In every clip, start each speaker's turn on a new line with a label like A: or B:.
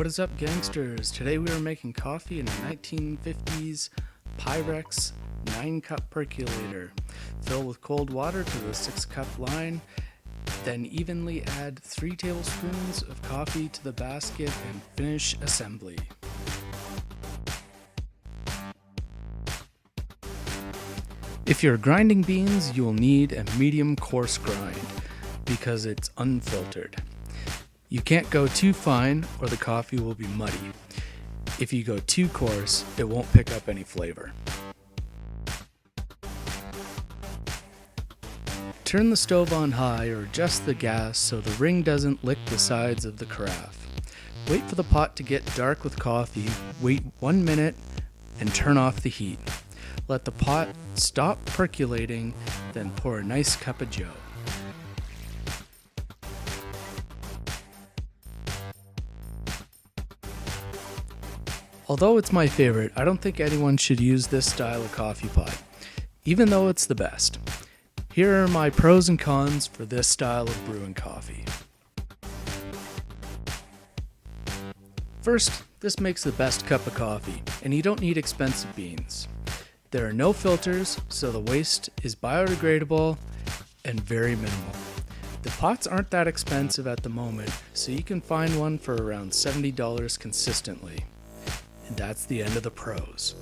A: What is up, gangsters? Today we are making coffee in a 1950s Pyrex 9-cup percolator. Fill with cold water to the 6-cup line, then evenly add 3 tablespoons of coffee to the basket and finish assembly. If you're grinding beans, you will need a medium coarse grind because it's unfiltered. You can't go too fine or the coffee will be muddy. If you go too coarse, it won't pick up any flavor. Turn the stove on high or adjust the gas so the ring doesn't lick the sides of the carafe. Wait for the pot to get dark with coffee, wait 1 minute, and turn off the heat. Let the pot stop percolating, then pour a nice cup of joe. Although it's my favorite, I don't think anyone should use this style of coffee pot, even though it's the best. Here are my pros and cons for this style of brewing coffee. First, this makes the best cup of coffee, and you don't need expensive beans. There are no filters, so the waste is biodegradable and very minimal. The pots aren't that expensive at the moment, so you can find one for around $70 consistently. And that's the end of the pros.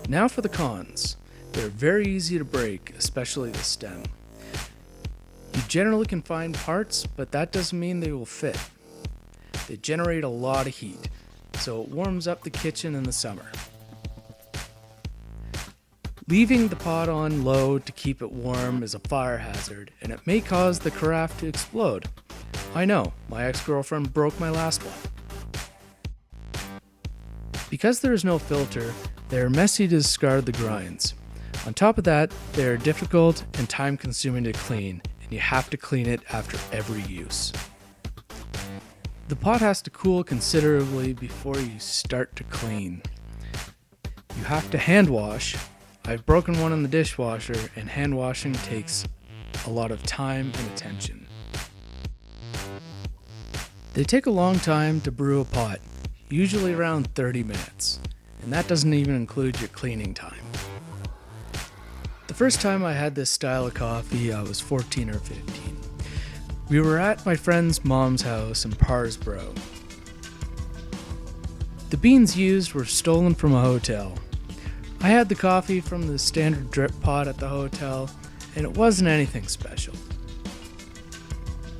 A: Now for the cons. They're very easy to break, especially the stem. You generally can find parts, but that doesn't mean they will fit. They generate a lot of heat, so it warms up the kitchen in the summer. Leaving the pot on low to keep it warm is a fire hazard, and it may cause the carafe to explode. I know, my ex-girlfriend broke my last one. Because there is no filter, they are messy to discard the grinds. On top of that, they are difficult and time-consuming to clean, and you have to clean it after every use. The pot has to cool considerably before you start to clean. You have to hand wash. I've broken one in the dishwasher, and hand washing takes a lot of time and attention. They take a long time to brew a pot, usually around 30 minutes, and that doesn't even include your cleaning time. The first time I had this style of coffee, I was 14 or 15. We were at my friend's mom's house in Parsboro. The beans used were stolen from a hotel. I had the coffee from the standard drip pot at the hotel, and it wasn't anything special.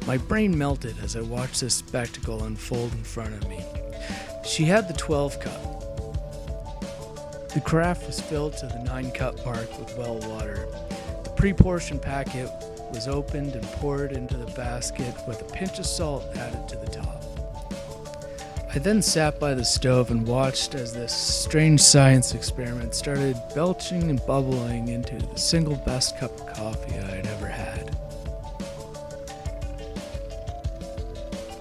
A: My brain melted as I watched this spectacle unfold in front of me. She had the 12-cup. The carafe was filled to the 9-cup mark with well water. The pre-portioned packet was opened and poured into the basket with a pinch of salt added to the top. I then sat by the stove and watched as this strange science experiment started belching and bubbling into the single best cup of coffee I had ever had.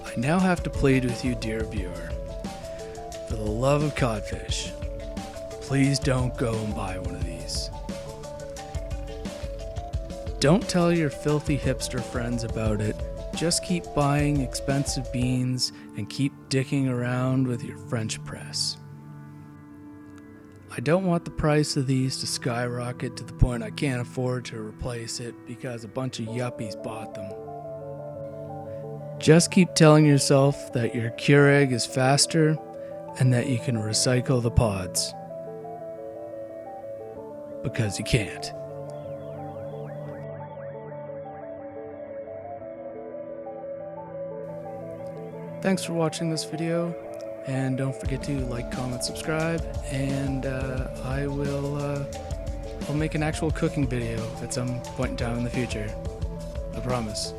A: I now have to plead with you, dear viewer. For the love of codfish, please don't go and buy one of these. Don't tell your filthy hipster friends about it. Just keep buying expensive beans and keep dicking around with your French press. I don't want the price of these to skyrocket to the point I can't afford to replace it because a bunch of yuppies bought them. Just keep telling yourself that your Keurig is faster and that you can recycle the pods. Because you can't. Thanks for watching this video, and don't forget to like, comment, subscribe, and I'll make an actual cooking video at some point in time in the future. I promise.